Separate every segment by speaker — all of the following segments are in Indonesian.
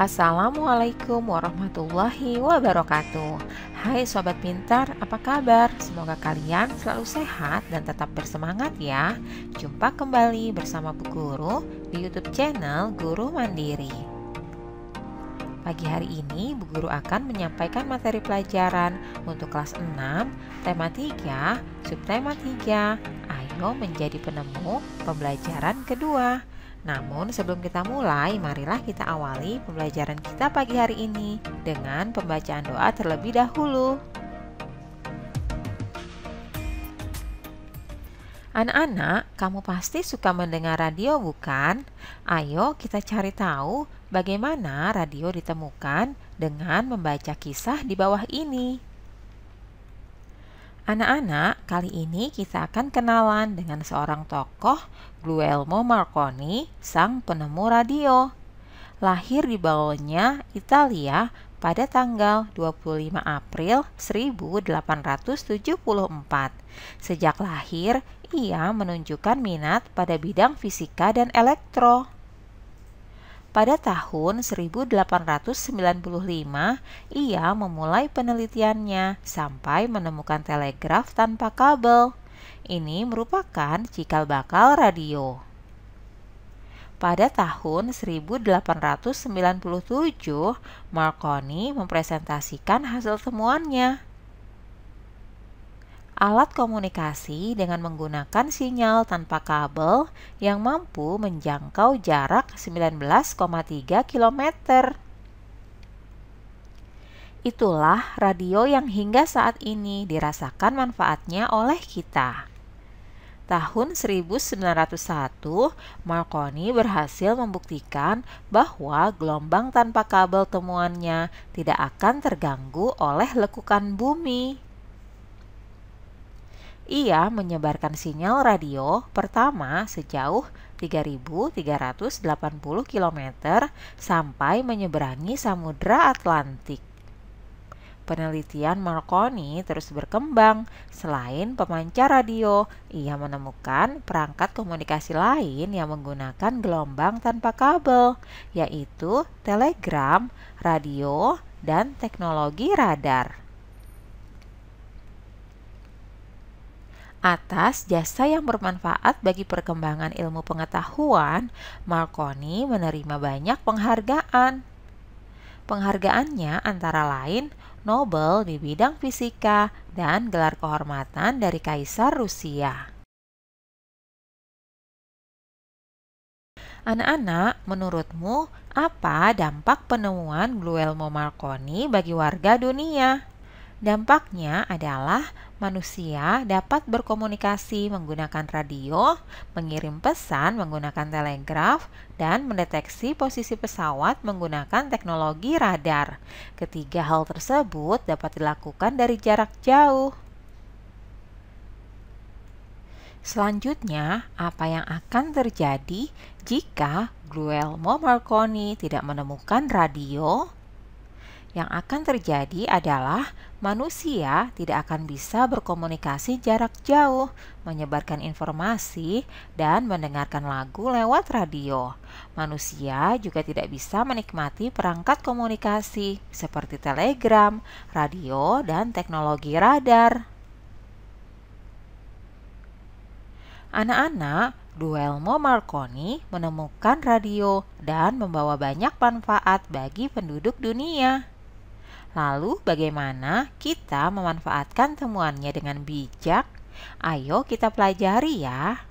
Speaker 1: Assalamualaikum warahmatullahi wabarakatuh. Hai sobat pintar, apa kabar? Semoga kalian selalu sehat dan tetap bersemangat ya. Jumpa kembali bersama Bu Guru di YouTube channel Guru Mandiri. Pagi hari ini Bu Guru akan menyampaikan materi pelajaran untuk kelas 6, tema 3, subtema 3, Ayo menjadi penemu, pembelajaran kedua. Namun sebelum kita mulai, marilah kita awali pembelajaran kita pagi hari ini dengan pembacaan doa terlebih dahulu. Anak-anak, kamu pasti suka mendengar radio bukan? Ayo kita cari tahu bagaimana radio ditemukan dengan membaca kisah di bawah ini. Anak-anak, kali ini kita akan kenalan dengan seorang tokoh, Guglielmo Marconi, sang penemu radio. Lahir di Bologna, Italia pada tanggal 25 April 1874. Sejak lahir, ia menunjukkan minat pada bidang fisika dan elektro. Pada tahun 1895, ia memulai penelitiannya sampai menemukan telegraf tanpa kabel. Ini merupakan cikal bakal radio. Pada tahun 1897, Marconi mempresentasikan hasil temuannya. Alat komunikasi dengan menggunakan sinyal tanpa kabel yang mampu menjangkau jarak 19,3 km. Itulah radio yang hingga saat ini dirasakan manfaatnya oleh kita. Tahun 1901, Marconi berhasil membuktikan bahwa gelombang tanpa kabel temuannya tidak akan terganggu oleh lekukan bumi. Ia menyebarkan sinyal radio pertama sejauh 3.380 km sampai menyeberangi Samudra Atlantik. Penelitian Marconi terus berkembang. Selain pemancar radio, ia menemukan perangkat komunikasi lain yang menggunakan gelombang tanpa kabel, yaitu telegram, radio, dan teknologi radar. Atas jasa yang bermanfaat bagi perkembangan ilmu pengetahuan, Marconi menerima banyak penghargaan. Penghargaannya antara lain Nobel di bidang fisika dan gelar kehormatan dari Kaisar Rusia. Anak-anak, menurutmu apa dampak penemuan Guglielmo Marconi bagi warga dunia? Dampaknya adalah manusia dapat berkomunikasi menggunakan radio, mengirim pesan menggunakan telegraf, dan mendeteksi posisi pesawat menggunakan teknologi radar. Ketiga hal tersebut dapat dilakukan dari jarak jauh. Selanjutnya, apa yang akan terjadi jika Guglielmo Marconi tidak menemukan radio? Yang akan terjadi adalah manusia tidak akan bisa berkomunikasi jarak jauh, menyebarkan informasi, dan mendengarkan lagu lewat radio. Manusia juga tidak bisa menikmati perangkat komunikasi seperti telegram, radio, dan teknologi radar. Anak-anak, Guglielmo Marconi menemukan radio dan membawa banyak manfaat bagi penduduk dunia. Lalu bagaimana kita memanfaatkan temuannya dengan bijak? Ayo kita pelajari ya.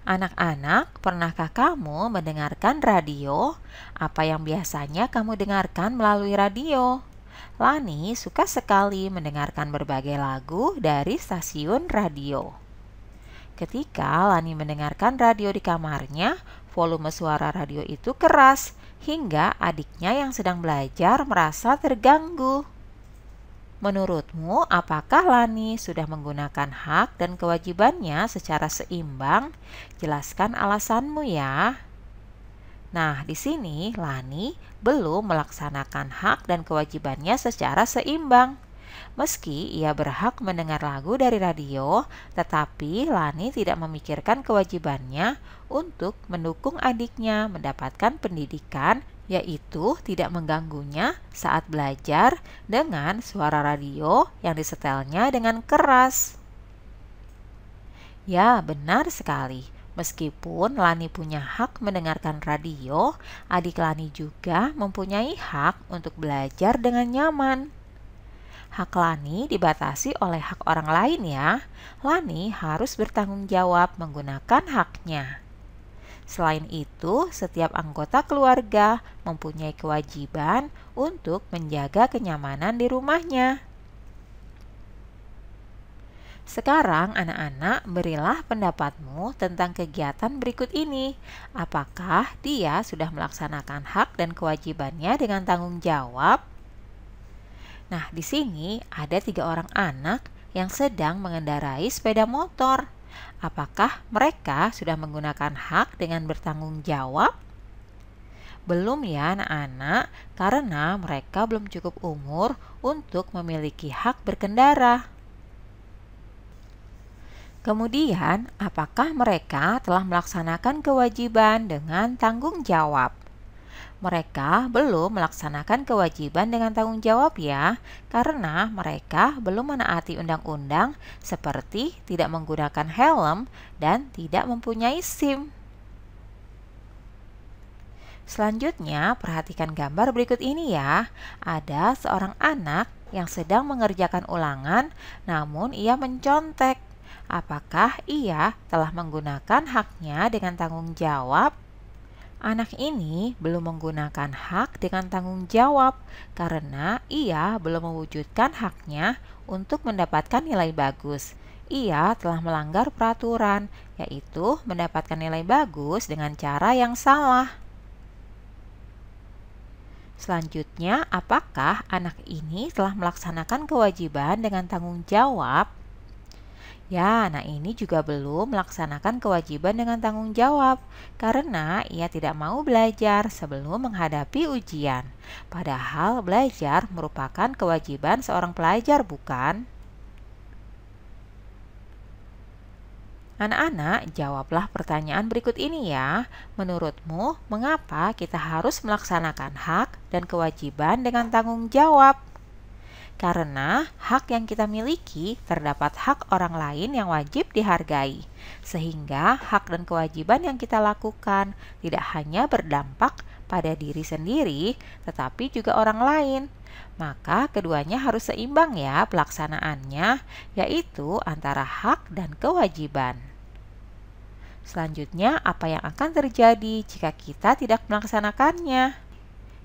Speaker 1: Anak-anak, pernahkah kamu mendengarkan radio? Apa yang biasanya kamu dengarkan melalui radio? Lani suka sekali mendengarkan berbagai lagu dari stasiun radio. Ketika Lani mendengarkan radio di kamarnya, volume suara radio itu keras hingga adiknya yang sedang belajar merasa terganggu. Menurutmu, apakah Lani sudah menggunakan hak dan kewajibannya secara seimbang? Jelaskan alasanmu ya. Nah, di sini Lani belum melaksanakan hak dan kewajibannya secara seimbang. Meski ia berhak mendengar lagu dari radio, tetapi Lani tidak memikirkan kewajibannya untuk mendukung adiknya mendapatkan pendidikan, yaitu tidak mengganggunya saat belajar dengan suara radio yang disetelnya dengan keras. Ya, benar sekali. Meskipun Lani punya hak mendengarkan radio, adik Lani juga mempunyai hak untuk belajar dengan nyaman. Hak Lani dibatasi oleh hak orang lain ya. Lani harus bertanggung jawab menggunakan haknya. Selain itu, setiap anggota keluarga mempunyai kewajiban untuk menjaga kenyamanan di rumahnya. Sekarang anak-anak, berilah pendapatmu tentang kegiatan berikut ini. Apakah dia sudah melaksanakan hak dan kewajibannya dengan tanggung jawab? Nah, di sini ada 3 orang anak yang sedang mengendarai sepeda motor. Apakah mereka sudah menggunakan hak dengan bertanggung jawab? Belum ya anak-anak, karena mereka belum cukup umur untuk memiliki hak berkendara. Kemudian, apakah mereka telah melaksanakan kewajiban dengan tanggung jawab? Mereka belum melaksanakan kewajiban dengan tanggung jawab ya, karena mereka belum menaati undang-undang seperti tidak menggunakan helm dan tidak mempunyai SIM. Selanjutnya, perhatikan gambar berikut ini ya. Ada seorang anak yang sedang mengerjakan ulangan, namun ia mencontek. Apakah ia telah menggunakan haknya dengan tanggung jawab? Anak ini belum menggunakan hak dengan tanggung jawab karena ia belum mewujudkan haknya untuk mendapatkan nilai bagus. Ia telah melanggar peraturan, yaitu mendapatkan nilai bagus dengan cara yang salah. Selanjutnya, apakah anak ini telah melaksanakan kewajiban dengan tanggung jawab? Ya, nah ini juga belum melaksanakan kewajiban dengan tanggung jawab karena ia tidak mau belajar sebelum menghadapi ujian. Padahal belajar merupakan kewajiban seorang pelajar, bukan? Anak-anak, jawablah pertanyaan berikut ini ya. Menurutmu, mengapa kita harus melaksanakan hak dan kewajiban dengan tanggung jawab? Karena hak yang kita miliki terdapat hak orang lain yang wajib dihargai, sehingga hak dan kewajiban yang kita lakukan tidak hanya berdampak pada diri sendiri, tetapi juga orang lain. Maka keduanya harus seimbang ya pelaksanaannya, yaitu antara hak dan kewajiban. Selanjutnya, apa yang akan terjadi jika kita tidak melaksanakannya?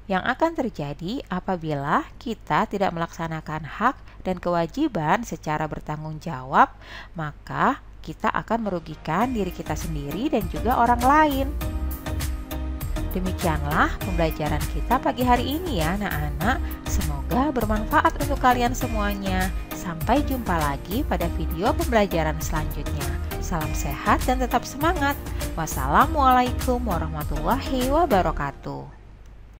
Speaker 1: Yang akan terjadi apabila kita tidak melaksanakan hak dan kewajiban secara bertanggung jawab, maka kita akan merugikan diri kita sendiri dan juga orang lain. Demikianlah pembelajaran kita pagi hari ini ya anak-anak. Semoga bermanfaat untuk kalian semuanya. Sampai jumpa lagi pada video pembelajaran selanjutnya. Salam sehat dan tetap semangat. Wassalamualaikum warahmatullahi wabarakatuh.